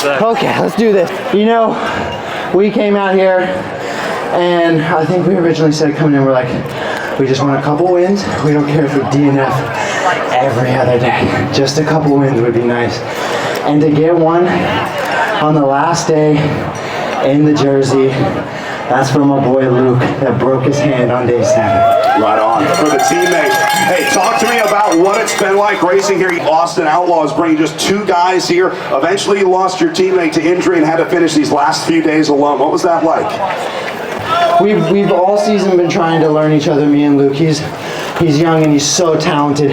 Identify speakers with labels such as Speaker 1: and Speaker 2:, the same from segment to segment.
Speaker 1: Okay, let's do this. You know, we came out here and I think we originally said coming in, we're like, we just want a couple wins. We don't care if we DNF every other day. Just a couple wins would be nice. And to get one on the last day in the jersey, that's from my boy Luke that broke his hand on day 7.
Speaker 2: Right on. For the teammate. Hey, talk to me about what it's been like racing here. Austin Outlaws bringing just 2 guys here. Eventually you lost your teammate to injury and had to finish these last few days alone. What was that like?
Speaker 1: We've all season been trying to learn each other, me and Luke. He's young and he's so talented.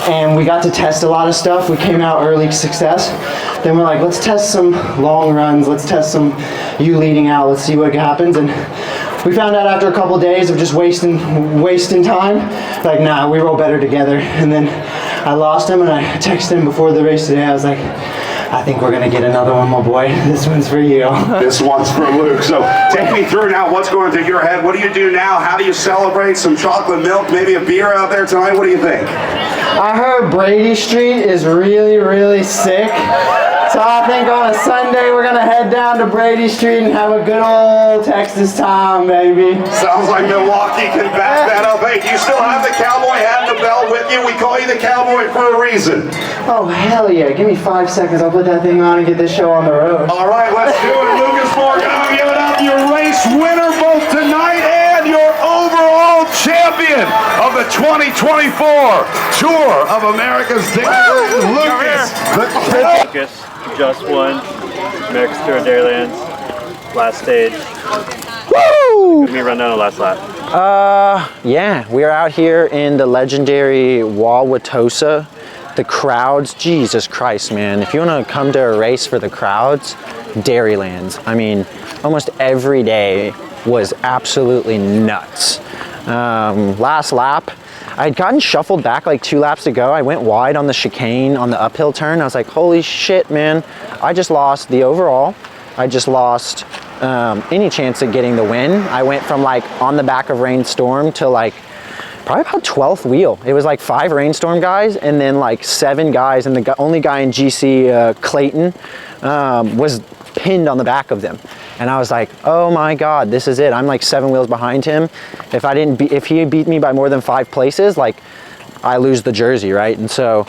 Speaker 1: And we got to test a lot of stuff. We came out early success. Then we're like, let's test some long runs. Let's test some you leading out. Let's see what happens. And we found out after a couple of days of just wasting time, like, nah, we roll better together. And then I lost him and I texted him before the race today. I was like, I think we're gonna get another one, my boy. This one's for you.
Speaker 2: This one's for Luke. So take me through now what's going through your head. What do you do now? How do you celebrate? Some chocolate milk, maybe a beer out there tonight? What do you think?
Speaker 1: I heard Brady Street is really, really sick. So I think on a Sunday we're gonna head down to Brady Street and have a good old Texas time, baby.
Speaker 2: Sounds like Milwaukee can back that up. Hey, do you still have the cowboy hat and the belt with you? We call you the cowboy for a reason.
Speaker 1: Oh, hell yeah. Give me 5 seconds. I'll put that thing on and get this show on the road.
Speaker 2: All right, let's do it. Lucas Bourgoyne, give it up. Your race winner both tonight and your overall champion of the 2024 Tour of America's Dairylands.
Speaker 3: Lucas just won America's Tour of Dairylands, last stage.
Speaker 1: Woo!
Speaker 3: Let me run down the last lap.
Speaker 1: Yeah, we're out here in the legendary Tosa. The crowds, Jesus Christ, man. If you want to come to a race for the crowds, Dairylands. I mean, almost every day was absolutely nuts. Last lap, I'd gotten shuffled back like 2 laps to go. I went wide on the chicane on the uphill turn. I was like, holy shit, man. I just lost the overall. I just lost any chance of getting the win. I went from like on the back of Rainstorm to like probably about 12th wheel. It was like 5 Rainstorm guys and then like 7 guys, and the only guy in GC, Clayton, was pinned on the back of them. And I was like, oh my God, this is it. I'm like 7 wheels behind him. If he beat me by more than 5 places, like I lose the jersey, right? And so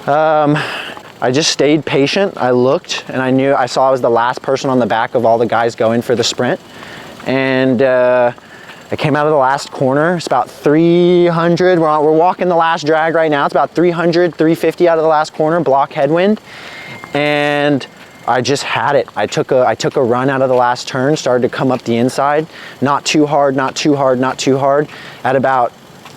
Speaker 1: I just stayed patient. I looked and I saw I was the last person on the back of all the guys going for the sprint. And I came out of the last corner. It's about 300. We're walking the last drag right now. It's about 300, 350 out of the last corner, block headwind. And I just had it. I took a run out of the last turn, started to come up the inside. Not too hard, not too hard, not too hard. At about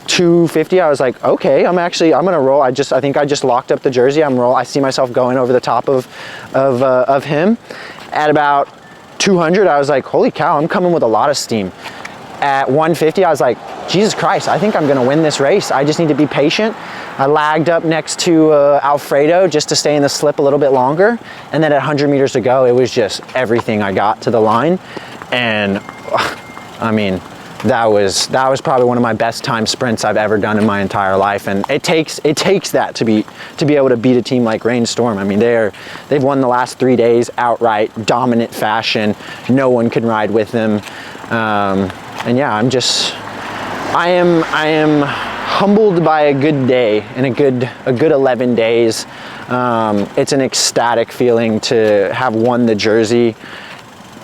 Speaker 1: 250, I was like, okay, I'm gonna roll. I think I just locked up the jersey. I see myself going over the top of him. At about 200, I was like, holy cow, I'm coming with a lot of steam. At 150, I was like, Jesus Christ, I think I'm gonna win this race. I just need to be patient. I lagged up next to Alfredo just to stay in the slip a little bit longer. And then at 100 meters to go, it was just everything I got to the line. And I mean, that was probably one of my best time sprints I've ever done in my entire life. And it takes that to be able to beat a team like Rainstorm. I mean, they've won the last 3 days outright, dominant fashion. No one can ride with them. And yeah, I am humbled by a good day and a good 11 days. It's an ecstatic feeling to have won the jersey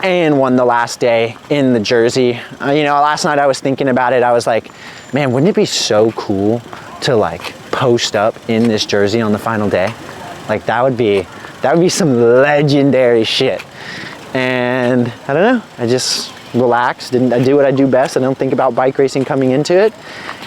Speaker 1: and won the last day in the jersey. You know, last night I was thinking about it. I was like, man, wouldn't it be so cool to like post up in this jersey on the final day? Like that would be some legendary shit. And I don't know, I just relaxed and I do what I do best. I don't think about bike racing coming into it.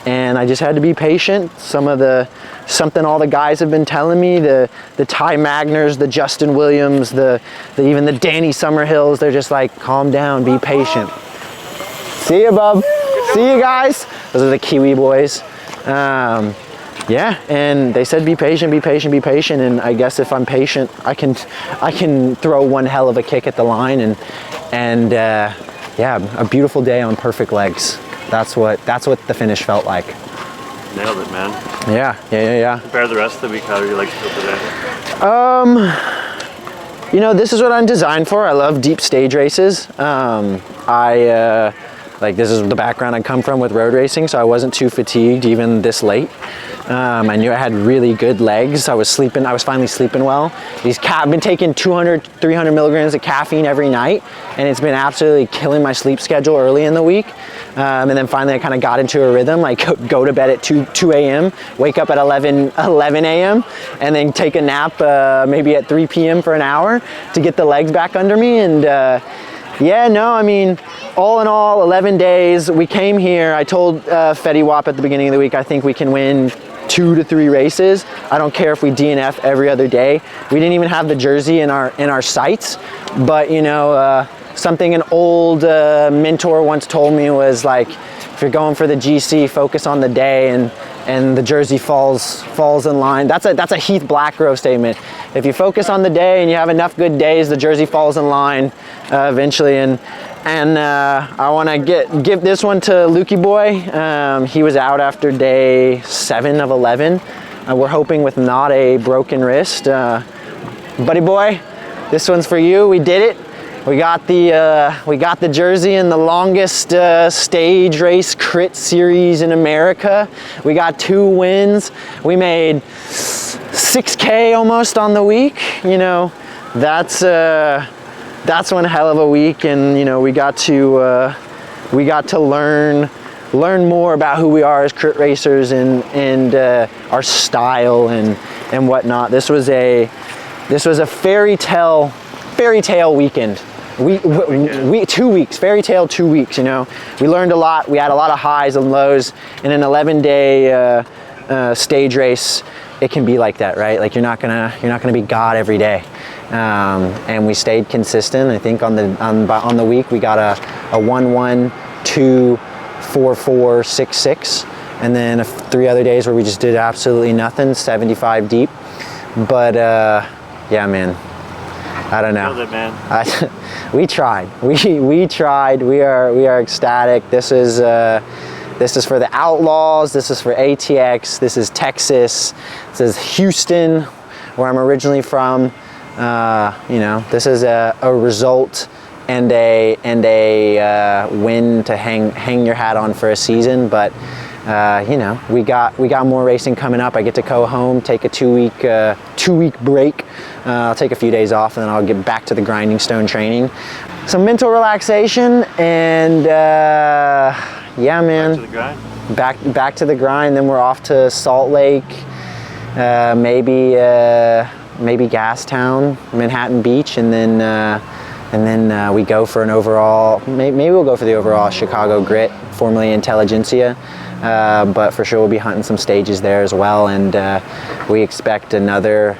Speaker 1: And I just had to be patient. Something all the guys have been telling me, the Ty Magners, the Justin Williams, even the Danny Summerhills, they're just like, calm down, be patient. See you, bub. See you guys. Those are the Kiwi boys. Yeah, and they said be patient, be patient, be patient. And I guess if I'm patient, I can throw one hell of a kick at the line and yeah, a beautiful day on perfect legs. That's what the finish felt like.
Speaker 3: Nailed it, man.
Speaker 1: Yeah.
Speaker 3: Compare the rest of the week, how do you like to feel today?
Speaker 1: You know, this is what I'm designed for. I love deep stage races. Like, this is the background I come from with road racing, so I wasn't too fatigued even this late. I knew I had really good legs. I was finally sleeping well. I've been taking 200, 300 milligrams of caffeine every night, and it's been absolutely killing my sleep schedule early in the week. And then finally I kind of got into a rhythm, like go to bed at 2 a.m., wake up at 11 a.m., and then take a nap maybe at 3 p.m. for an hour to get the legs back under me. And yeah, no, I mean, all in all, 11 days. We came here, I told Fetty Wap at the beginning of the week, I think we can win 2 to 3 races. I don't care if we DNF every other day. We didn't even have the jersey in our sights, but you know, something an old mentor once told me was like, if you're going for the GC, focus on the day, and the jersey falls in line. That's a Heath Blackgrove statement. If you focus on the day and you have enough good days, the jersey falls in line eventually. And I want to give this one to Lukey Boy. He was out after day 7 of 11. We're hoping with not a broken wrist. Buddy boy, this one's for you. We did it. We got the jersey in the longest stage race crit series in America. We got 2 wins. We made $6K almost on the week. You know, that's one hell of a week, and you know, we got to learn more about who we are as crit racers and our style and whatnot. This was a fairy tale weekend. 2 weeks, fairy tale 2 weeks, you know. We learned a lot. We had a lot of highs and lows. In an 11-day stage race, it can be like that, right? Like you're not gonna be God every day. And we stayed consistent. I think on the week we got a 1-1, 2, 4, 4, 6, 6, and then 3 other days where we just did absolutely nothing, 75 deep. But yeah, man. I don't know.
Speaker 3: Killed it, man.
Speaker 1: We tried. We tried. We are ecstatic. This is for the Outlaws. This is for ATX. This is Texas. This is Houston, where I'm originally from. You know, this is a result and a win to hang your hat on for a season. But you know, we got more racing coming up. I get to go home, take a 2-week break. I'll take a few days off, and then I'll get back to the grinding stone training. Some mental relaxation, and yeah, man.
Speaker 3: Back to the grind.
Speaker 1: Back to the grind. Then we're off to Salt Lake, maybe Gastown, Manhattan Beach, and then we go for an overall. Maybe we'll go for the overall Chicago Grit, formerly Intelligentsia. But for sure we'll be hunting some stages there as well, and we expect another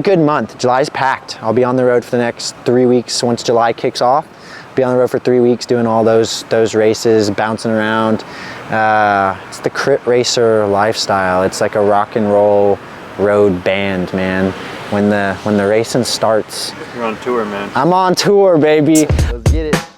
Speaker 1: good month. July's packed. I'll be on the road for the next 3 weeks. Once July kicks off, be on the road for 3 weeks doing all those races, bouncing around. It's the crit racer lifestyle. It's like a rock and roll road band, man. When the racing starts,
Speaker 3: You're on tour, man.
Speaker 1: I'm on tour, baby. Let's get it.